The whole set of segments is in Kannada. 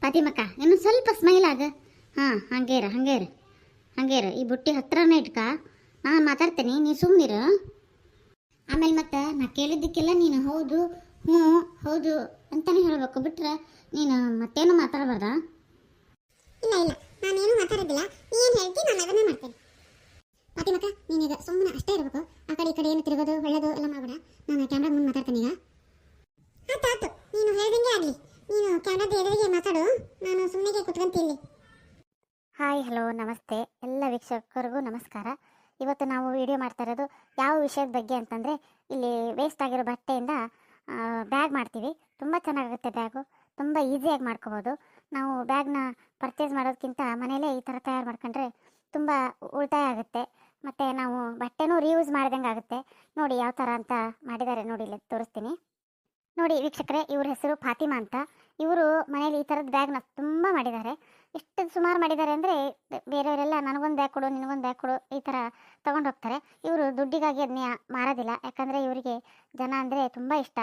ಫಾತಿಮಕ್ಕ ಇನ್ನು ಸ್ವಲ್ಪ ಸ್ಮೈಲ್ ಆಗ. ಹಾಂ, ಹಂಗೇರ ಈ ಬುಟ್ಟಿ ಹತ್ರನೇ ಇಟ್ಕ. ನಾನು ಮಾತಾಡ್ತೇನೆ, ನೀ ಸುಮ್ಮನಿರು. ಆಮೇಲೆ ಮತ್ತೆ ನಾ ಕೇಳಿದ್ದಕ್ಕೆಲ್ಲ ನೀನು ಹೌದು ಹ್ಞೂ ಹೌದು ಅಂತಲೇ ಹೇಳಬೇಕು, ಬಿಟ್ರೆ ನೀನು ಮತ್ತೇನು ಮಾತಾಡಬಾರ್ದ. ಇಲ್ಲ ಇಲ್ಲ, ನಾನೇನು ಮಾತಾಡೋದಿಲ್ಲ. ನೀ ಏನು ಹೇಳ್ತಿ ನಾನು ಅದನ್ನೇ ಮಾಡ್ತೇನೆ. ಫಾತಿಮಕ್ಕ, ನೀನೀಗ ಸುಮ್ಮನೆ ಅಷ್ಟೇ ಇರಬೇಕು. ಆ ಕಡೆ ಈ ಕಡೆ ಏನು ತಿರುಗೋದು ಒಳ್ಳೆದು ಎಲ್ಲ ಮಾಡಬೇಡ. ನಾನು ಕ್ಯಾಮ್ರಾ ಮುಂದೆ ಮಾತಾಡ್ತೇನೆ ಈಗ. ಆತು ನೀನು ಹೇಳ್ದಂಗೆ ಆಗಲಿ. ನೀನು ಕ್ಯಾಮ್ರಾದ ಎದುರಿಗೆ ಮಾತಾಡು, ನಾನು ಸುಮ್ಮನೆ ಕುತ್ಕೊಂತೀನಿ. ಹಾಯ್, ಹಲೋ, ನಮಸ್ತೆ ಎಲ್ಲ ವೀಕ್ಷಕರಿಗೂ ನಮಸ್ಕಾರ. ಇವತ್ತು ನಾವು ವಿಡಿಯೋ ಮಾಡ್ತಾ ಇರೋದು ಯಾವ ವಿಷಯದ ಬಗ್ಗೆ ಅಂತಂದರೆ, ಇಲ್ಲಿ ವೇಸ್ಟ್ ಆಗಿರೋ ಬಟ್ಟೆಯಿಂದ ಬ್ಯಾಗ್ ಮಾಡ್ತೀವಿ. ತುಂಬ ಚೆನ್ನಾಗುತ್ತೆ ಬ್ಯಾಗು, ತುಂಬ ಈಸಿಯಾಗಿ ಮಾಡ್ಕೋಬೋದು. ನಾವು ಬ್ಯಾಗ್ನ ಪರ್ಚೇಸ್ ಮಾಡೋದಕ್ಕಿಂತ ಮನೇಲೇ ಈ ಥರ ತಯಾರು ಮಾಡ್ಕೊಂಡ್ರೆ ತುಂಬ ಉಳಿತಾಯ ಆಗುತ್ತೆ. ಮತ್ತು ನಾವು ಬಟ್ಟೆನೂ ರೀಯೂಸ್ ಮಾಡ್ದಂಗೆ ಆಗುತ್ತೆ. ನೋಡಿ ಯಾವ ಥರ ಅಂತ ಮಾಡಿದ್ದಾರೆ, ನೋಡಿ ಇಲ್ಲಿ ತೋರಿಸ್ತೀನಿ. ನೋಡಿ ವೀಕ್ಷಕರೇ, ಇವ್ರ ಹೆಸರು ಫಾತಿಮಾ ಅಂತ. ಇವರು ಮನೇಲಿ ಈ ಥರದ ಬ್ಯಾಗ್ನ ತುಂಬ ಮಾಡಿದ್ದಾರೆ. ಎಷ್ಟು ಸುಮಾರು ಮಾಡಿದ್ದಾರೆ ಅಂದರೆ, ಬೇರೆಯವರೆಲ್ಲ ನನಗೊಂದು ಬ್ಯಾಗ್ ಕೊಡು, ನಿನಗೊಂದು ಬ್ಯಾಗ್ ಕೊಡು ಈ ಥರ ತೊಗೊಂಡು ಹೋಗ್ತಾರೆ. ಇವರು ದುಡ್ಡಿಗಾಗಿ ಅದನ್ನ ಮಾರೋದಿಲ್ಲ, ಯಾಕಂದರೆ ಇವರಿಗೆ ಜನ ಅಂದರೆ ತುಂಬ ಇಷ್ಟ.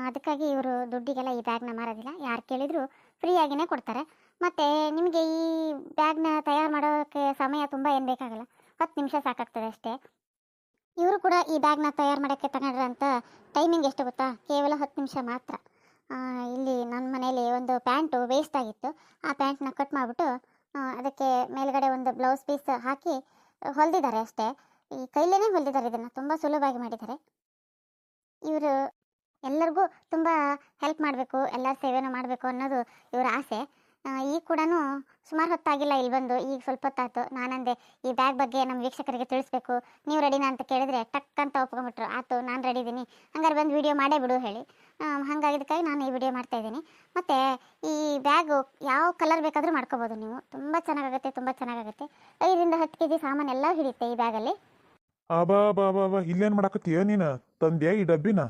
ಅದಕ್ಕಾಗಿ ಇವರು ದುಡ್ಡಿಗೆಲ್ಲ ಈ ಬ್ಯಾಗ್ನ ಮಾರೋದಿಲ್ಲ. ಯಾರು ಕೇಳಿದರೂ ಫ್ರೀಯಾಗಿಯೇ ಕೊಡ್ತಾರೆ. ಮತ್ತು ನಿಮಗೆ ಈ ಬ್ಯಾಗ್ನ ತಯಾರು ಮಾಡೋಕ್ಕೆ ಸಮಯ ತುಂಬ ಏನು ಬೇಕಾಗಲ್ಲ, 10 ನಿಮಿಷ ಸಾಕಾಗ್ತದೆ ಅಷ್ಟೇ. ಇವರು ಕೂಡ ಈ ಬ್ಯಾಗ್ನ ತಯಾರು ಮಾಡೋಕ್ಕೆ ತಗೊಂಡ್ರಂಥ ಟೈಮಿಂಗ್ ಎಷ್ಟು ಗೊತ್ತಾ? ಕೇವಲ 10 ನಿಮಿಷ ಮಾತ್ರ. ಇಲ್ಲಿ ನನ್ನ ಮನೇಲಿ ಒಂದು ಪ್ಯಾಂಟು ವೇಸ್ಟ್ ಆಗಿತ್ತು. ಆ ಪ್ಯಾಂಟ್ನ ಕಟ್ ಮಾಡಿಬಿಟ್ಟು ಅದಕ್ಕೆ ಮೇಲ್ಗಡೆ ಒಂದು ಬ್ಲೌಸ್ ಪೀಸ್ ಹಾಕಿ ಹೊಲಿದಿದ್ದಾರೆ ಅಷ್ಟೇ. ಈ ಕೈಲೇ ಹೊಲಿದಿದ್ದಾರೆ, ಇದನ್ನು ತುಂಬ ಸುಲಭವಾಗಿ ಮಾಡಿದ್ದಾರೆ. ಇವರು ಎಲ್ಲರಿಗೂ ತುಂಬ ಹೆಲ್ಪ್ ಮಾಡಬೇಕು, ಎಲ್ಲರ ಸೇವೆನೂ ಮಾಡಬೇಕು ಅನ್ನೋದು ಇವರ ಆಸೆ. ಈಗ ಕೂಡ ಸುಮಾರು ಹೊತ್ತಾಗಿಲ್ಲ ಇಲ್ಲಿ ಬಂದು, ಈಗ ಸ್ವಲ್ಪ ಹೊತ್ತಾಯ್ತು. ನಾನಂದೆ ಈ ಬ್ಯಾಗ್ ಬಗ್ಗೆ ನಮ್ಮ ವೀಕ್ಷಕರಿಗೆ ತಿಳಿಸ್ಬೇಕು, ನೀವು ರೆಡಿನಾ ಅಂತ ಕೇಳಿದ್ರೆ ಟಕ್ ಅಂತ ಒಪ್ಕೊಂಡ್ಬಿಟ್ರು. ಆಯ್ತು ನಾನು ರೆಡಿ ಇದ್ದೀನಿ, ಹಂಗಾರೆ ಬಂದು ವಿಡಿಯೋ ಮಾಡೇ ಬಿಡು ಹೇಳಿ. ಹಾಗಾಗಿದ್ದಕ್ಕಾಗಿ ನಾನು ಈ ವಿಡಿಯೋ ಮಾಡ್ತಾಯಿದ್ದೀನಿ. ಮತ್ತು ಈ ಬ್ಯಾಗು ಯಾವ ಕಲರ್ ಬೇಕಾದರೂ ಮಾಡ್ಕೋಬೋದು ನೀವು, ತುಂಬ ಚೆನ್ನಾಗಾಗುತ್ತೆ, ತುಂಬ ಚೆನ್ನಾಗಾಗುತ್ತೆ. 5ರಿಂದ 10 kg ಸಾಮಾನೆಲ್ಲ ಹಿಡಿಯುತ್ತೆ ಈ ಬ್ಯಾಗಲ್ಲಿ. ಬಾ ಬಾ ಬಾ ಬಾ, ಇಲ್ಲೇನು ಮಾಡಕತ್ತೀಯ ನೀನು? ತಂದ್ಯಾ ಈ ಡಬ್ಬಿನ?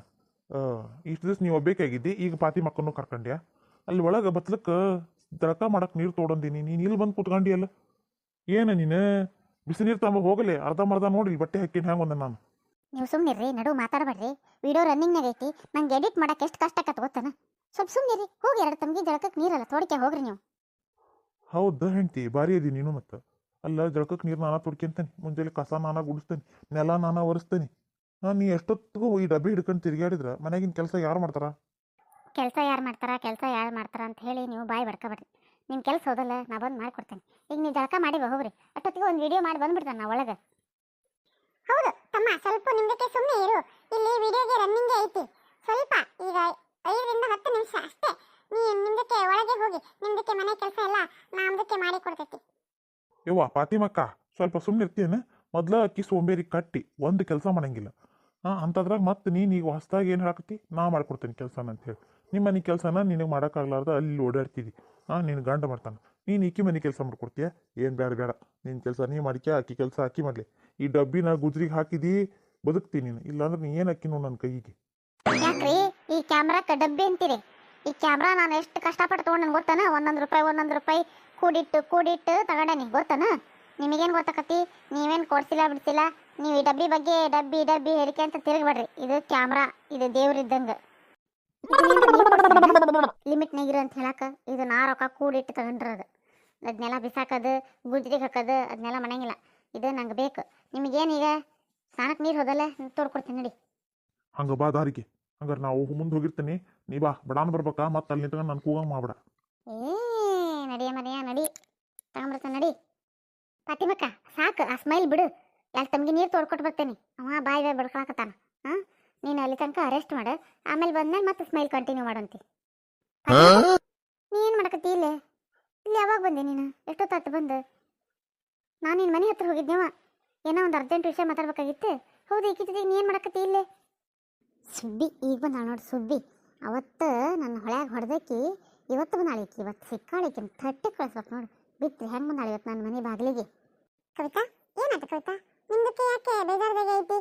ಇಷ್ಟು ದಿವಸ ನೀವು ಒಬ್ಬೇಕಾಗಿದ್ದಿ, ಈಗ ಪಾತಿ ಮಕ್ಕಳನ್ನು ಕರ್ಕೊಂಡ್ಯಾ? ಅಲ್ಲಿ ಒಳಗೆ ಬತ್ಲಕ್ಕೆ ಜಳಕ ಮಾಡಕ್ಕೆ ನೀರು ತೊಗೊಂಡಿನಿ, ನೀನು ಇಲ್ಲಿ ಬಂದು ಕುತ್ಕೊಂಡಿಯಲ್ಲ ಏನು ನೀನು? ಬಿಸಿ ನೀರು ತಗೊಂಡು ಹೋಗಲಿ, ಅರ್ಧಂಬರ್ಧ ನೋಡಿ ಬಟ್ಟೆ ಹಾಕಿನ ಹ್ಯಾಂಗ ಒಂದ ನಾನು. ನೀವು ಸುಮ್ಮನಿರ್ರಿ, ನಡು ಮಾತಾಡಬೇಡ್ರಿ. ವಿಡಿಯೋ ರನ್ನಿಂಗ್ನಾಗ ಐತಿ, ನಂಗೆ ಎಡಿಟ್ ಮಾಡಕ್ಕೆ ಎಷ್ಟು ಕಷ್ಟ ಆಕತ್ ಗೊತ್ತಾನ. ಸ್ವಲ್ಪ ಸುಮ್ಮನಿರಿ, ಹೋಗಿ 2 ತಂಗಿ ಜಳಕಕ್ಕೆ ನೀರಲ್ಲ ತೋಡಿಕೆ ಹೋಗ್ರಿ ನೀವು. ಹೌದು ಹೆಂಡ್ತಿ, ಭಾರಿ ಅದಿ ನೀನು. ಮತ್ತು ಅಲ್ಲ, ಜಳಕಕ್ಕೆ ನೀರು ನಾನಾ ತೊಡ್ಕೊಂತೇನೆ, ಮುಂಜಾನೆ ಕಸ ನಾನಾ ಗುಡಿಸ್ತೇನೆ, ನೆಲ ನಾನಾ ಒರೆಸ್ತೇನೆ. ನೀ ಎಷ್ಟೊತ್ತಿಗೂ ಈ ಡಬ್ಬಿ ಹಿಡ್ಕೊಂಡು ತಿರುಗಾಡಿದ್ರೆ ಮನೆಗಿನ ಕೆಲಸ ಯಾರು ಮಾಡ್ತಾರ? ಕೆಲಸ ಯಾರು ಮಾಡ್ತಾರ ಅಂತ ಹೇಳಿ ನೀವು ಬಾಯಿ ಬಡ್ಕೊಬೇಡ್ರಿ. ನಿಮ್ಮ ಕೆಲಸ ಹೋದಲ್ಲ, ನಾ ಬಂದು ಮಾಡಿಕೊಡ್ತೇನೆ. ಈಗ ನೀವು ಜಳಕ ಮಾಡಿ ಹೋಗ್ರಿ, ಅಷ್ಟೊತ್ತಿಗೆ ಒಂದು ವಿಡಿಯೋ ಮಾಡಿ ಬಂದ್ಬಿಡ್ತಾನೆ ನಾ ಒಳಗೆ. ಹೌದು ತಮ್ಮ, ಸ್ವಲ್ಪ ನಿಮ್ದಕ್ಕೆ ಸುಮ್ಮನೆ ಇರು. ಇಲ್ಲಿ ವಿಡಿಯೋಗೆ ರನ್ನಿಂಗ್ ಐತಿ. ಸ್ವಲ್ಪ ಈಗ 5ರಿಂದ 10 ನಿಮಿಷ ಅಷ್ಟೇ. ನಿಮ್ದಕ್ಕೆ ಒಳಗೆ ಹೋಗಿ, ನಿಮ್ದಕ್ಕೆ ಮನೆ ಕೆಲಸ ಎಲ್ಲ ನಮ್ದಕ್ಕೆ ಮಾಡಿ ಕೊಡ್ತೈತಿ. ಯವ್ವ ಪಾತಿಮಕ್ಕ, ಸ್ವಲ್ಪ ಸುಮ್ಮನೆ ಇರ್ತೀಯನ? ಮೊದ್ಲ ಅಕ್ಕಿ ಸೋಂಬೇರಿ ಕಟ್ಟಿ ಒಂದು ಕೆಲಸ ಮಾಡಂಗಿಲ್ಲ. ಅಂಥದ್ರಾಗ ಮತ್ತೆ ನೀನು ಈಗ ಹೊಸ್ದಾಗಿ ಏನು ಹೇಳಕತ್ತಿ? ನಾ ಮಾಡ್ಕೊಡ್ತೀನಿ ಕೆಲಸನ ಅಂತೇಳಿ. ನಿಮ್ಮ ಮನೆ ಕೆಲಸನ ನಿನಗೆ ಮಾಡೋಕ್ಕಾಗ್ಲಾರ್ದ ಅಲ್ಲಿ ಓಡಾಡ್ತಿದ್ದಿ. ನೀನು ಗಂಡ ಮಾಡ್ತಾನೆ, ನೀನು ಈಕಿ ಮನೆ ಕೆಲಸ ಮಾಡ್ಕೊಡ್ತೀಯ? ಏನು ಬೇಡ, ನಿನ್ನ ಕೆಲಸ ನೀ ಮಾಡಿಕೆ, ಅಕ್ಕಿ ಕೆಲಸ ಅಕ್ಕಿ ಮಾಡಲಿ. ಈ ಡಬ್ಬಿನ ಗುಜ್ರಿಗೆ ಹಾಕಿದಿ ಬದುಕ್ತೀನಿ ನೀನು, ಇಲ್ಲಾಂದ್ರೆ ನೀ ಏನು ಹಾಕಿನೋ ನನ್ನ ಕೈಗೆ. ಯಾಕ್ರಿ ಈ ಕ್ಯಾಮ್ರಾಕ್ಕೆ ಡಬ್ಬಿ ಅಂತೀರಿ? ಈ ಕ್ಯಾಮ್ರಾ ನಾನು ಎಷ್ಟು ಕಷ್ಟಪಟ್ಟು ತೊಗೊಂಡು ಗೊತ್ತಾನ? ಒಂದೊಂದು ರೂಪಾಯಿ ಕೂಡಿಟ್ಟು ತಗೊಂಡೇನಿ ಗೊತ್ತಾನ? ನಿಮಗೇನು ಗೊತ್ತಾಕತಿ? ನೀವೇನು ಕೊಡ್ಸಿಲ್ಲ ಬಿಡ್ಸಿಲ್ಲ. ನೀವು ಈ ಡಬ್ಬಿ ಬಗ್ಗೆ ಡಬ್ಬಿ ಹೇಳಿಕೆ ಅಂತ ತಿರುಗಬೇಡ್ರಿ. ಇದು ಕ್ಯಾಮ್ರಾ, ಇದು ದೇವ್ರಿದ್ದಂಗೆ. ಲಿಮಿಟ್ ನೀಗಿರು ಅಂತ ಹೇಳಕ್ಕ ಇದು ನಾ ರೊಕ್ಕ ಕೂಡಿಟ್ಟು ತಗೊಂಡ್ರದು. ಅದನ್ನೆಲ್ಲ ಬಿಸಾಕೋದು, ಗುಜ್ರಿಗೆ ಹಾಕೋದು ಅದನ್ನೆಲ್ಲ ಮಾಡಂಗಿಲ್ಲ. ಇದು ನಂಗೆ ಬೇಕು. ನಿಮಗೇನೀಗ ಸ್ನಾನಕ್ಕೆ ನೀರು ಹೋದಲ್ಲ, ತೋಡ್ಕೊಡ್ತೀನಿ ನಡಿ. ಹಂಗೆ ಬಾ ದಾರಿಗೆ. ಹಂಗಾರೆ ನಾವು ಮುಂದೆ ಹೋಗಿರ್ತೀನಿ, ನೀ ಬಾ. ಬಡಾನ್ ಬರ್ಬೇಕಾ? ಮತ್ತೆ ಅಲ್ಲಿ ನಿಂತ್ಕೊಂಡು ನಾನು ಕೂಗಂಗೆ ಮಾಡ್ಬೇಡ. ನಡಿಯ ನಡಿ, ತಗೊಂಬರ್ತೇನೆ ನಡಿ. ಫಾತಿಮಕ್ಕ ಸಾಕು, ಆ ಸ್ಮೈಲ್ ಬಿಡು. ಎಲ್ಲ ತಮ್ಗೆ ನೀರು ತೋಡ್ಕೊಟ್ಟು ಬರ್ತೇನೆ. ಅವ ಬಾಯಿ ಬಡ್ಕೊಳಕತ್ತಾನ. ನೀನು ಅಲ್ಲಿ ತನಕ ಅರೆಸ್ಟ್ ಮಾಡು, ಆಮೇಲೆ ಬಂದ್ಮೇಲೆ ಮತ್ತೆ ಸ್ಮೈಲ್ ಕಂಟಿನ್ಯೂ ಮಾಡಂತಿ. ನೀ ಏನು ಮಾಡಕತ್ತಿ ಇಲ್ಲಿ ಯಾವಾಗ ಬಂದೆ ನೀನು? ಎಷ್ಟೊತ್ತಾಯ್ತು ಬಂದು? ನಾನು ನಿನ್ನ ಮನೆ ಹತ್ರ ಹೋಗಿದ್ನೇವ, ಏನೋ ಒಂದು ಅರ್ಜೆಂಟ್ ವಿಷಯ ಮಾತಾಡ್ಬೇಕಾಗಿತ್ತು. ಹೌದು, ಈಕಿತ್ತಿಗೆ ನೀ ಏನು ಮಾಡಕತ್ತಿ ಇಲ್ಲೇ? ಸುಬ್ಬಿ ಈಗ ಬಂದ ನೋಡಿ. ಸುಬ್ಬಿ ಅವತ್ತು ನನ್ನ ಹೊಳ್ಯಾಗ ಹೊಡೆದಕ್ಕಿ ಇವತ್ತು ಬಂದಾಳಿಕಿ. ಇವತ್ತು ಸಿಕ್ಕಾಳಿಕಿ ತಟ್ಟೆ ಕಳಿಸ್ಬೇಕು ನೋಡಿ. ಬಿತ್ರಿ ಹೆಂಗೆ ಬಂದಾಳಿ ಇವತ್ತು ನನ್ನ ಮನೆ ಬಾಗಿಲಿಗೆ. ಕವಿತಾ, ಏನಾಯ್ತು ಕವಿತಾ? ನಿಮ್ದಕ್ಕೆ ಯಾಕೆ ಬೇಜಾರ್ದಾಗ ಐತಿ?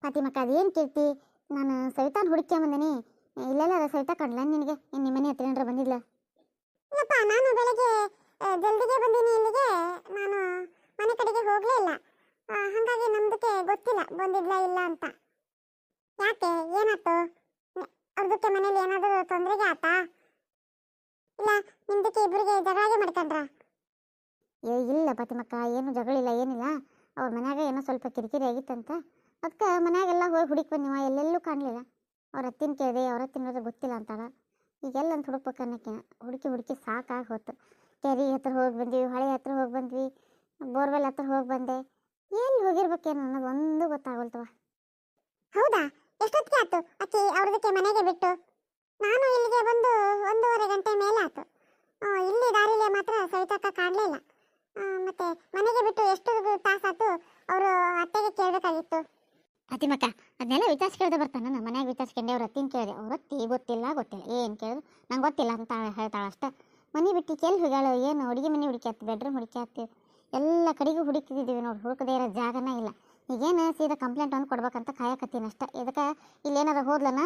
ಫಾತಿಮಕ್ಕ ಅದೇನು ಕೀರ್ತಿ, ನಾನು ಸವಿತಾನ ಹುಡುಕ್ಕೊಂಬಂದಿನಿ. ಇಲ್ಲೆಲ್ಲ ಸವಿತಾ ಕಂಡ್ಲ ನಿನಗೆ? ನಿಮ್ಮ ಮನೆ ಹತ್ರ ಏನಾರ ಬಂದಿಲ್ಲ? ಇಲ್ಲಪ್ಪ, ನಾನು ಬೆಳಗ್ಗೆ ಜಲ್ದಿಗೆ ಬಂದೀನಿ ಇಲ್ಲಿಗೆ. ನಾನು ಮನೆ ಕಡೆಗೆ ಹೋಗಲೇ ಇಲ್ಲ, ಹಾಗಾಗಿ ನಮ್ದಕ್ಕೆ ಗೊತ್ತಿಲ್ಲ ಬಂದಿಲ್ಲ ಇಲ್ಲ ಅಂತ. ಯಾಕೆ, ಏನಾಯ್ತು? ಅವ್ರದಕ್ಕೆ ಮನೇಲಿ ಏನಾದರೂ ತೊಂದರೆಗೆ ಆತಾ? ಇಲ್ಲ ನಿಮ್ದಕ್ಕೆ ಇಬ್ಬರಿಗೆ ಜಗಳಾಗೆ ಮಾಡ್ಕೊಂಡ್ರ? ಇಲ್ಲ ಪಾತಿಮಕ್ಕ, ಏನು ಜಗಳಿಲ್ಲ ಏನಿಲ್ಲ. ಅವ್ರ ಮನ್ಯಾಗ ಏನೋ ಸ್ವಲ್ಪ ಕಿರಿಕಿರಿ ಆಗಿತ್ತಂತ, ಅದಕ್ಕೆ ಮನ್ಯಾಗೆಲ್ಲ ಹೋಗಿ ಹುಡುಕಿ ಬಂದಿವ, ಎಲ್ಲೆಲ್ಲೂ ಕಾಣಲಿಲ್ಲ. ಅವ್ರ ಅತ್ತಿನ ಕೇಳಿದೆ, ಅವ್ರ ಅತ್ತಿನ ಗೊತ್ತಿಲ್ಲ ಅಂತಾಳ. ಈಗೆಲ್ಲ ಅಂತ ಹುಡುಕ್ಬೇಕು ಅನ್ನೋಕೆ ಹುಡುಕಿ ಹುಡುಕಿ ಸಾಕಾಗಿ ಹೋತು. ಕೆರೆ ಹತ್ರ ಹೋಗಿ ಬಂದ್ವಿ, ಹೊಳೆ ಹತ್ರ ಹೋಗಿ ಬಂದ್ವಿ, ಬೋರ್ವೆಲ್ ಹತ್ರ ಹೋಗಿ ಬಂದೆ. ಎಲ್ಲಿ ಹೋಗಿರ್ಬೇಕೇನು ಅನ್ನೋದು ಒಂದು ಗೊತ್ತಾಗಲ್ತವ. ಹೌದಾ? ಎಷ್ಟೊತ್ತಿಗೆ ಆತು ಅಕ್ಕಿ ಅವ್ರದಕ್ಕೆ ಮನೆಗೆ ಬಿಟ್ಟು? ನಾನು ಇಲ್ಲಿಗೆ ಬಂದು 1.5 ಗಂಟೆ ಮೇಲೆ ಆತು. ಇಲ್ಲಿ ದಾರಿಲೆ ಮಾತ್ರ ಸವಿತಕ್ಕ ಕಾಣಲೇ ಇಲ್ಲ. ಮತ್ತೆ ಮನೆಗೆ ಬಿಟ್ಟು ಎಷ್ಟು ತಾಸಾತು? ಅವರು ಅತ್ತೆಗೆ ಕೇಳಬೇಕಾಗಿತ್ತು. ಪಾತಿಮಕ್ಕ, ಅದನ್ನೆಲ್ಲ ವಿಚಾರಿಸ್ಕೇಳ್ದೆ ಬರ್ತಾನೆ. ನಮ್ಮ ಮನ್ಯಾಗ ವಿಚಾರಿಸ್ಕೊಂಡೆ, ಅವ್ರ ಅತ್ತಿನ ಕೇಳಿದೆ. ಅವ್ರ ಅತ್ತಿ ಗೊತ್ತಿಲ್ಲ ಏನು ಕೇಳಿದ್ರು ನಂಗೆ ಗೊತ್ತಿಲ್ಲ ಅಂತ ಹೇಳ್ತಾಳೆ ಅಷ್ಟೇ. ಮನೆ ಬಿಟ್ಟು ಎಲ್ಲಿ ಹೋಗ್ಯಾಳು, ಏನು ಅಡುಗೆ ಮನೆ ಹುಡುಕ್ಯಾತ್ತು, ಬೆಡ್ರೂಮ್ ಹುಡುಕ್ಯಾತ್ತು, ಎಲ್ಲ ಕಡೆಗೂ ಹುಡುಕಿದ್ದೀವಿ ನೋಡಿ, ಹುಡುಕದೇ ಇರೋ ಜಾಗನೇ ಇಲ್ಲ. ಈಗೇನು ಸೀದಾ ಕಂಪ್ಲೇಂಟ್ ಒಂದು ಕೊಡ್ಬೇಕಂತ ಕಾಯಕತ್ತೀನಿ ಅಷ್ಟೇ. ಇದಕ್ಕೆ ಇಲ್ಲೇನಾರ ಹೋದ್ಲನ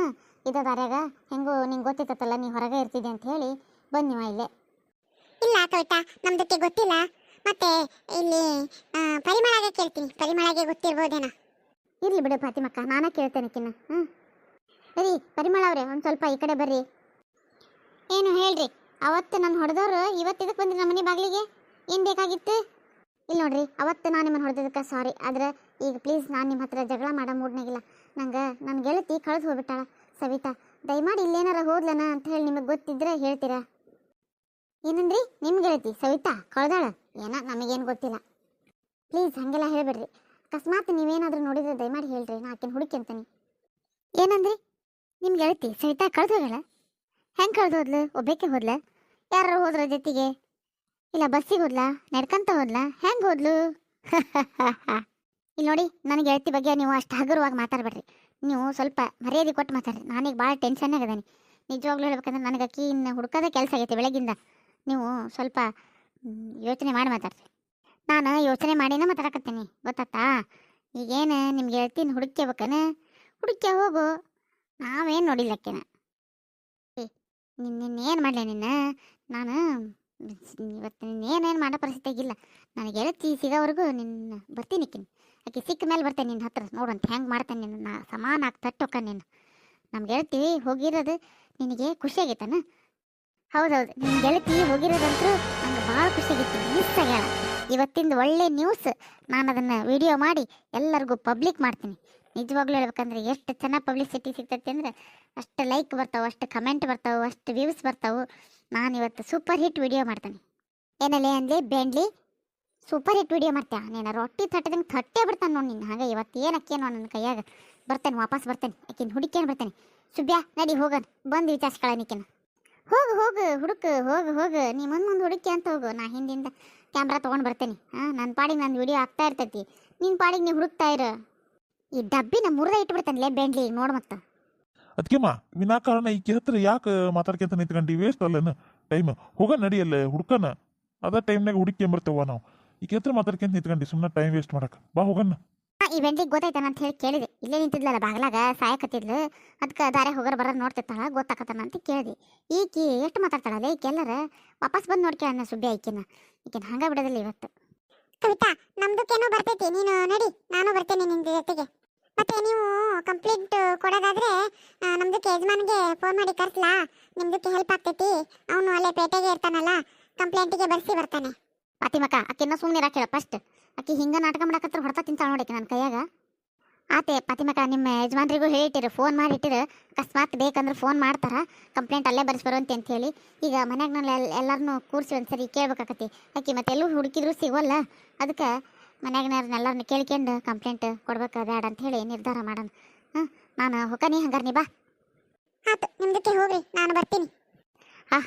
ಇದ ದಾರ್ಯಾಗ, ಹೆಂಗೂ ನಿಂಗೆ ಗೊತ್ತಿತ್ತಲ್ಲ ನೀ ಹೊರಗೆ ಇರ್ತಿದ್ದೆ ಅಂತ ಹೇಳಿ ಬಂದಿವ ಇಲ್ಲೇ. ಇಲ್ಲ ಕವಿತಾ, ನಮ್ದಕ್ಕೆ ಗೊತ್ತಿಲ್ಲ. ಮತ್ತೆ ಇಲ್ಲಿ ಪರಿಮಳಗೆ ಕೇಳ್ತೀನಿ, ಪರಿಮಳಗೆ ಗೊತ್ತಿರ್ಬೋದೇನೋ. ಇರಲಿ ಬಿಡು ಪಾತಿಮಕ್ಕ, ನಾನೇ ಕೇಳ್ತೇನೆ ಕಿನ್ನ. ಸರಿ ಪರಿಮಳ ಅವರೇ, ಒಂದು ಸ್ವಲ್ಪ ಈ ಕಡೆ ಬರ್ರಿ. ಏನು ಹೇಳ್ರಿ? ಅವತ್ತು ನಾನು ಹೊಡೆದವ್ರು ಇವತ್ತು ಇದಕ್ಕೆ ಬಂದ್ರಿ ನಮ್ಮ ಮನೆ ಬಾಗಿಲಿಗೆ, ಏನು ಬೇಕಾಗಿತ್ತು? ಇಲ್ಲಿ ನೋಡ್ರಿ, ಅವತ್ತು ನಾನು ನಿಮ್ಮನ್ನು ಹೊಡೆದಿದ್ದಕ್ಕೆ ಸಾರಿ, ಆದರೆ ಈಗ ಪ್ಲೀಸ್ ನಾನು ನಿಮ್ಮ ಹತ್ರ ಜಗಳ ಮಾಡೋ ಮೂಡ್ನಾಗಿಲ್ಲ. ನಂಗೆ ನನ್ನ ಗೆಳತಿ ಕಳೆದು ಹೋಗ್ಬಿಟ್ಟಾಳ ಸವಿತಾ. ದಯಮಾಡಿ ಇಲ್ಲೇನಾರ ಹೋದ್ಲನ ಅಂತ ಹೇಳಿ ನಿಮಗೆ ಗೊತ್ತಿದ್ರೆ ಹೇಳ್ತೀರಾ? ಏನಂದ್ರಿ? ನಿಮ್ಮ ಗೆಳತಿ ಸವಿತಾ ಕಳೆದಾಳ? ಏನ ನಮಗೇನು ಗೊತ್ತಿಲ್ಲ. ಪ್ಲೀಸ್ ಹಾಗೆಲ್ಲ ಹೇಳ್ಬೇಡ್ರಿ. ಅಕಸ್ಮಾತ್ ನೀವೇನಾದರೂ ನೋಡಿದ್ರೆ ದಯಮಾಡಿ ಹೇಳ್ರಿ, ನಾ ಆಕಿನ ಹುಡುಕಿ ಅಂತಾನೆ. ಏನಂದ್ರಿ? ನಿಮ್ಮ ಗೆಳತಿ ಸವಿತಾ ಕಳೆದು ಹೋಗಳ? ಹೆಂಗೆ ಕಳೆದು ಹೋದ್ಲು? ಒಬ್ಬಕ್ಕೆ ಹೋದ್ಲ? ಯಾರು ಹೋದ್ರ ಜೊತೆಗೆ? ಇಲ್ಲ ಬಸ್ಸಿಗೆ ಹೋದ್ಲಾ? ನಡ್ಕಂತ ಹೋದ್ಲಾ? ಹೆಂಗೆ ಹೋದ್ಲು? ಇಲ್ಲಿ ನೋಡಿ, ನನ್ನ ಗೆಳತಿ ಬಗ್ಗೆ ನೀವು ಅಷ್ಟು ಹಗುರವಾಗಿ ಮಾತಾಡ್ಬೇಡ್ರಿ. ನೀವು ಸ್ವಲ್ಪ ಮರ್ಯಾದೆ ಕೊಟ್ಟು ಮಾತಾಡ್ರಿ. ನಾನೀಗ ಭಾಳ ಟೆನ್ಷನ್ನಾಗ ಅದಾನೆ. ನಿಜವಾಗ್ಲೂ ಹೇಳ್ಬೇಕಂದ್ರೆ ನನಗೆ ಅಕ್ಕಿನ ಹುಡ್ಕೋದೇ ಕೆಲಸ ಆಗೈತೆ ಬೆಳಗಿಂದ. ನೀವು ಸ್ವಲ್ಪ ಯೋಚನೆ ಮಾಡಿ ಮಾತಾಡ್ರಿ. ನಾನು ಯೋಚನೆ ಮಾಡಿನ ಮಾತಾಡಕತ್ತೀನಿ, ಗೊತ್ತಾತಾ? ಈಗೇನು ನಿಮ್ಮ ಗೆಳತಿನ ಹುಡುಕ್ಯಬೇಕನ? ಹುಡುಕ್ಯ ಹೋಗು, ನಾವೇನು ನೋಡಿಲ್ಲಕ್ಕೆನ. ನಿನ್ನೇನು ಮಾಡಲಿ ನಿನ್ನ ನಾನು ಇವತ್ತು ನಿನ್ನೇನೇನು ಮಾಡೋ ಪರಿಸ್ಥಿತಿ ಆಗಿಲ್ಲ. ನನಗೆ ಗೆಳತಿ ಸಿಗೋವರೆಗೂ ನಿನ್ನ ಬರ್ತೀನಿ ಕಿನ್. ಆಕೆ ಸಿಕ್ಕ ಮೇಲೆ ಬರ್ತೇನೆ ನಿನ್ನ ಹತ್ರ, ನೋಡಂತ ಹೆಂಗೆ ಮಾಡ್ತೇನೆ ನಿನ್ನ. ನಾ ಸಮಾನ ಆಗಿ ತಟ್ಟೊಕ್ಕ ನಿನ್ನ. ನಮ್ಮ ಗೆಳತಿ ಹೋಗಿರೋದು ನಿನಗೆ ಖುಷಿ ಆಗೈತನ? ಹೌದೌದು, ನಿಮ್ಮ ಗೆಳತಿ ಹೋಗಿರೋದಂತೂ ನಂಗೆ ಭಾಳ ಖುಷಿಯಾಗಿತ್ತು. ಮಿಸ್ ಆಗ್ಯಾಳ. ಇವತ್ತಿಂದ ಒಳ್ಳೆ ನ್ಯೂಸ್. ನಾನು ಅದನ್ನು ವಿಡಿಯೋ ಮಾಡಿ ಎಲ್ಲರಿಗೂ ಪಬ್ಲಿಕ್ ಮಾಡ್ತೀನಿ. ನಿಜವಾಗ್ಲೂ ಹೇಳ್ಬೇಕಂದ್ರೆ ಎಷ್ಟು ಚೆನ್ನಾಗಿ ಪಬ್ಲಿಸಿಟಿ ಸಿಗ್ತೈತೆ ಅಂದರೆ ಅಷ್ಟು ಲೈಕ್ ಬರ್ತಾವೆ, ಅಷ್ಟು ಕಮೆಂಟ್ ಬರ್ತಾವೆ, ಅಷ್ಟು ವ್ಯೂಸ್ ಬರ್ತಾವೆ. ನಾನು ಇವತ್ತು ಸೂಪರ್ ಹಿಟ್ ವಿಡಿಯೋ ಮಾಡ್ತೇನೆ. ಏನಲ್ಲೇ ಅಂದ್ಲಿ ಬೇಂಡ್ಲಿ, ಸೂಪರ್ ಹಿಟ್ ವಿಡಿಯೋ ಮಾಡ್ತೀಯ ನೀನು. ರೊಟ್ಟಿ ತಟ್ಟದಂಗೆ ತಟ್ಟೇ ಬಿಡ್ತಾನೆ ನೋಡಿ ನಿನ್ನ. ಹಾಗೆ ಇವತ್ತು ಏನು ಅಕ್ಕೇನೋ ನನ್ನ ಕೈಯಾಗ ಬರ್ತೇನೆ, ವಾಪಸ್ ಬರ್ತೇನೆ. ಆಕಿನ ಹುಡುಕೇನು ಬರ್ತೇನೆ. ಸುಬ್ಯಾ ನಡಿ ಹೋಗೋಣ, ಬಂದು ವಿಚಾರಿಸ್ಕೊಳ್ಳೋನಿಕಿನ. ಹೋಗು ಹೋಗು ಹುಡುಕು, ಹೋಗು ನೀ ಮುಂದೆ ಹುಡುಕಿ ಅಂತ ಹೋಗು. ನಾ ಹಿಂದಿಂದ ಕ್ಯಾಮ್ರಾ ತೊಗೊಂಡು ಬರ್ತೇನೆ. ನನ್ನ ಪಾಡಿಗೆ ನನ್ನ ವಿಡಿಯೋ ಆಗ್ತಾ ಇರ್ತೈತಿ, ನಿನ್ನ ಪಾಡಿಗೆ ನೀವು ಹುಡುಕ್ತಾ ಇರು. ಈ ಡಬ್ಬಿನ ಮುರಿದ ಇಟ್ಬಿಡ್ತಾನೆ ಬೇಂಡ್ಲಿ, ನೋಡು ಮತ್ತೆ. ಅದಕ್ಕೆಮ್ಮ ವಿನಾಕಾರಣ ಈಕೆ ಹತ್ರ ಯಾಕೆ ಮಾತಾಡ್ಕೊಂತ ನಿಂತ್ಕೊಂಡು ವೇಸ್ಟ್ ಅಲ್ಲನ ಟೈಮ್? ಹೋಗ ನಡಿಯಲ್ಲ ಹುಡ್ಕನ, ಅದ ಟೈಮ್ನಾಗ ಹುಡುಕ್ಯಂಬರ್ತೇವ ನಾವು. ಈಕೆ ಹತ್ರ ಮಾತಾಡ್ಕೊಂತ ನಿಂತ್ಕೊಂಡು ಸುಮ್ಮನೆ ಟೈಮ್ ವೇಸ್ಟ್ ಮಾಡಕ್ಕೆ ಬಾ ಹೋಗಣ್ಣ. ಈ ಬೆಂಡ್ಲಿಗೆ ಗೊತ್ತಾಯ್ತಾನ ಅಂತ ಹೇಳಿ ಕೇಳಿದೆ. ಇಲ್ಲೇ ನಿಂತಿದ್ಲಲ್ಲ ಬಾಗ್ಲಾಗ ಸಾಯಕತ್ತಿದ್ಲು. ಅದಕ್ಕೆ ದಾರೆ ಹೋಗೋರು ಬರೋರು ನೋಡ್ತಿರ್ತಾಳ, ಗೊತ್ತಾಕತ್ತಾನ ಅಂತ ಕೇಳಿದೆ. ಈಕಿ ಎಷ್ಟು ಮಾತಾಡ್ತಾಳಲ್ಲ ಈಕೆ, ಎಲ್ಲರ ವಾಪಸ್ ಬಂದು ನೋಡ್ಕೇಳ ಸುಬ್ಬಿ ಈಕಿನ ಹಂಗ ಬಿಡೋದಿಲ್ಲ ಇವತ್ತು. ಕವಿತಾ, ನಮ್ದಕ್ಕೇನೋ ಬರ್ತೈತಿ, ನೀನು ನಡಿ, ನಾನು ಬರ್ತೇನೆ ನಿನ್ನ ಜೊತೆಗೆ. ಮತ್ತೆ ನೀವು ಕಂಪ್ಲೇಂಟ್ ಕೊಡೋದಾದ್ರೆ ನಮ್ದಕ್ಕೆ ಯಜಮಾನ್ಗೆ ಫೋನ್ ಮಾಡಿ ಕರ್ಸ್ಲಾ, ನಿಮ್ದಕ್ಕೆ ಹೆಲ್ಪ್ ಆಗ್ತೈತಿ. ಅವನು ಅಲ್ಲೇ ಪೇಟೆಗೆ ಇರ್ತಾನಲ್ಲ, ಕಂಪ್ಲೇಂಟಿಗೆ ಬರ್ಸಿ ಬರ್ತಾನೆ. ಪಾತಿಮಕ್ಕ ಆಕಿನ್ನ ಸುಮ್ಮನೆ ಇರಾಕೇಳ ಫಸ್ಟ್. ಆಕಿ ಹಿಂಗೆ ನಾಟಕ ಮಾಡಕತ್ರ ಹೊಡ್ತಾ ತಿಂತಾಳ ನೋಡಕ್ಕೆ ನನ್ನ ಕೈಯಾಗ. ಆತೆ ಪಾತಿಮಕ್ಕ, ನಿಮ್ಮ ಯಜಮಾನ್ರಿಗೂ ಹೇಳಿಟ್ಟಿರು, ಫೋನ್ ಮಾಡಿಟ್ಟಿರು. ಅಕಸ್ಮಾತ್ ಬೇಕಂದ್ರೆ ಫೋನ್ ಮಾಡ್ತಾರ, ಕಂಪ್ಲೇಂಟ್ ಅಲ್ಲೇ ಬರೆಸ್ಬರುವಂತೆ ಅಂತ ಹೇಳಿ. ಈಗ ಮನ್ಯಾಗ ನಾನು ಎಲ್ಲರನ್ನೂ ಕೂರಿಸಿ ಒಂದ್ಸರಿ ಕೇಳ್ಬೇಕಾಕತಿ. ಆಕಿ ಮತ್ತೆ ಎಲ್ಲೂ ಹುಡುಕಿದ್ರು ಸಿಗೋಲ್ಲ. ಅದಕ್ಕೆ ಮನ್ಯಾಗನವ್ರನ್ನೆಲ್ಲರನ್ನ ಕೇಳ್ಕೊಂಡು ಕಂಪ್ಲೇಂಟ್ ಕೊಡ್ಬೇಕು ಬೇಡ ಅಂತ ಹೇಳಿ ನಿರ್ಧಾರ ಮಾಡೋಣ. ನಾನು ಹೊಕ್ಕನಿ, ಹಂಗಾರೆ ನೀ ಬಾ. ಆತು, ನಿಮ್ದಕ್ಕೆ ಹೋಗ್ರಿ, ನಾನು ಬರ್ತೀನಿ.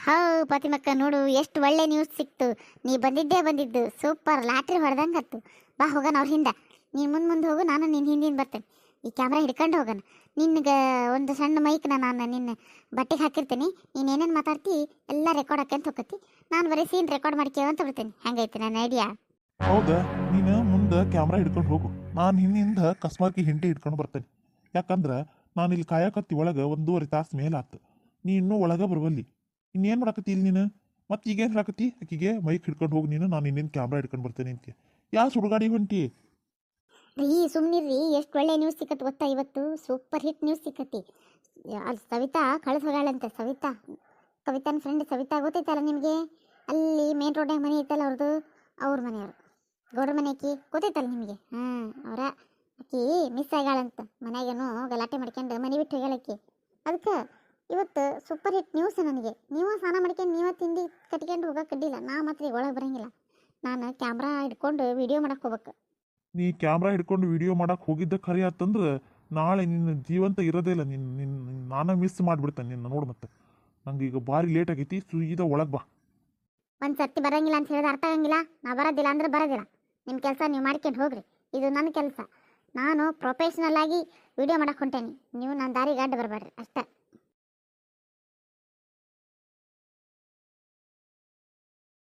ಹಾ ಪಾತಿಮಕ್ಕ, ನೋಡು ಎಷ್ಟು ಒಳ್ಳೆ ನ್ಯೂಸ್ ಸಿಕ್ತು. ನೀ ಬಂದಿದ್ದು ಸೂಪರ್, ಲಾಟ್ರಿ ಹೊಡೆದಂಗೆ ಹತ್ತು. ಬಾ ಹೋಗೋಣ ಅವ್ರ ಹಿಂದೆ. ನೀನು ಮುಂದೆ ಹೋಗು, ನಾನು ನಿನ್ನ ಹಿಂದಿನ ಬರ್ತೇನೆ. ಈ ಕ್ಯಾಮ್ರಾ ಹಿಡ್ಕೊಂಡು ಹೋಗೋಣ. ನಿನ್ಗೆ ಒಂದು ಸಣ್ಣ ಮೈಕ್ನ ನಾನು ನಿನ್ನ ಬಟ್ಟೆಗೆ ಹಾಕಿರ್ತೀನಿ. ನೀನು ಏನೇನು ಮಾತಾಡ್ತಿ ಎಲ್ಲ ರೆಕಾರ್ಡ್ ಹಾಕಂತ ಹೋಗತ್ತಿ. ನಾನು ಬರೀ ಸೀನ್ ರೆಕಾರ್ಡ್ ಮಾಡ್ಕೇವಂತ ಬಿಡ್ತೀನಿ. ಹೆಂಗೈತಿ ನನ್ನ ಐಡಿಯಾ? ಹೌದಾ? ನೀನು ಮುಂದೆ ಕ್ಯಾಮ್ರಾ ಹಿಡ್ಕೊಂಡು ಹೋಗು, ನಾನು ಹಿಂದಿಂದ ಕಸ್ಮಾರ್ಕಿ ಹಿಂಡಿ ಹಿಡ್ಕೊಂಡು ಬರ್ತೇನೆ. ಯಾಕಂದ್ರೆ ನಾನು ಇಲ್ಲಿ ಕಾಯಕತ್ತಿ ಒಳಗೆ 1.5 ತಾಸು ಮೇಲೆ ಆತು. ನೀ ಇನ್ನೂ ಒಳಗೆ ಬರುವಲ್ಲಿ. ಇನ್ನೇನು ಮಾಡಕತ್ತಿ ಇಲ್ಲಿ ನೀನು? ಮತ್ತೆ ಈಗೇನು ಹೇಳಕತ್ತಿ? ಆಕಿಗೆ ಮೈಕ್ ಹಿಡ್ಕೊಂಡು ಹೋಗಿ ನೀನು, ನಾನು ಇನ್ನೇನು ಕ್ಯಾಮ್ರಾ ಹಿಡ್ಕೊಂಡು ಬರ್ತೇನೆ ಅಂತ. ಯಾ ಸುಡುಗಾಡಿ ಹೊಂಟಿ? ರೀ ಸುಮ್ಮನಿರ್ರಿ, ಎಷ್ಟು ಒಳ್ಳೆ ನ್ಯೂಸ್ ಸಿಕ್ಕತ್ತು ಗೊತ್ತಾ ಇವತ್ತು. ಸೂಪರ್ ಹಿಟ್ ನ್ಯೂಸ್ ಸಿಕ್ಕತಿ. ಅಲ್ಲಿ ಸವಿತಾ ಕಳೆದು ಹೋಗಾಳಂತೆ. ಸವಿತಾ ಕವಿತಾನ ಫ್ರೆಂಡ್ ಸವಿತಾ ಗೊತ್ತೈತಲ್ಲ ನಿಮಗೆ, ಅಲ್ಲಿ ಮೇನ್ ರೋಡ್ನಾಗ ಮನೆ ಐತಲ್ಲ ಅವ್ರದ್ದು, ಅವ್ರ ಮನೆಯವರು ಗೌಡ್ರ ಮನೆ ಆಕಿ ಗೊತ್ತೈತಲ್ಲ ನಿಮಗೆ. ಅವರ ಆಕಿ ಮಿಸ್ ಆಗ್ಯಾಳಂತ, ಮನ್ಯಾಗೇನು ಗಲಾಟೆ ಮಾಡ್ಕೊಂಡು ಮನೆ ಬಿಟ್ಟು ಹೋಗ್ಯಾಳಕ್ಕಿ. ಅದಕ್ಕೆ ಇವತ್ತು ಸೂಪರ್ ಹಿಟ್ ನ್ಯೂಸ್ ನನಗೆ. ನೀವು ಸ್ನಾನ ಮಾಡ್ಕೊಂಡು ನೀವೇ ತಿಂಡಿ ಕಟ್ಕೊಂಡು ಹೋಗಕ್ಕೆ ಅಡ್ಡಿಲ್ಲ, ನಾ ಮಾತ್ರ ಈಗ ಒಳಗೆ ಬರಂಗಿಲ್ಲ. ನಾನು ಕ್ಯಾಮ್ರಾ ಹಿಡ್ಕೊಂಡು ವಿಡಿಯೋ ಮಾಡಕ್ಕೆ ಹೋಗ್ಬೇಕು. ನೀ ಕ್ಯಾಮ್ರಾ ಹಿಡ್ಕೊಂಡು ವಿಡಿಯೋ ಮಾಡಕ್ಕೆ ಹೋಗಿದ್ದ ಖರೆ ಆತಂದ್ರೆ ನಾಳೆ ನಿನ್ನ ಜೀವಂತ ಇರೋದೇ ಇಲ್ಲ. ನಾನು ಮಿಸ್ ಮಾಡಿಬಿಡ್ತೇನೆ ನಿನ್ನ. ನೋಡು ಮತ್ತೆ ನಂಗೆ ಈಗ ಭಾರಿ ಲೇಟ್ ಆಗೈತಿ, ಸೀದಾ ಒಳಗೆ ಬಾ. ಒಂದು ಸರ್ತಿ ಬರಂಗಿಲ್ಲ ಅಂತ ಹೇಳಿದ್ರೆ ಅರ್ಥ ಆಗಂಗಿಲ್ಲ. ನಾ ಬರೋದಿಲ್ಲ ಅಂದ್ರೆ ಬರೋದಿಲ್ಲ. ನಿಮ್ಮ ಕೆಲಸ ನೀವು ಮಾಡ್ಕೊಂಡು ಹೋಗ್ರಿ, ಇದು ನನ್ನ ಕೆಲಸ. ನಾನು ಪ್ರೊಫೆಷ್ನಲ್ ಆಗಿ ವಿಡಿಯೋ ಮಾಡಕ್ಕೆ ಹೊಂಟೇನಿ, ನೀವು ನನ್ನ ದಾರಿಗೆ ಅಡ್ಡ ಬರಬೇಡ್ರಿ ಅಷ್ಟೇ.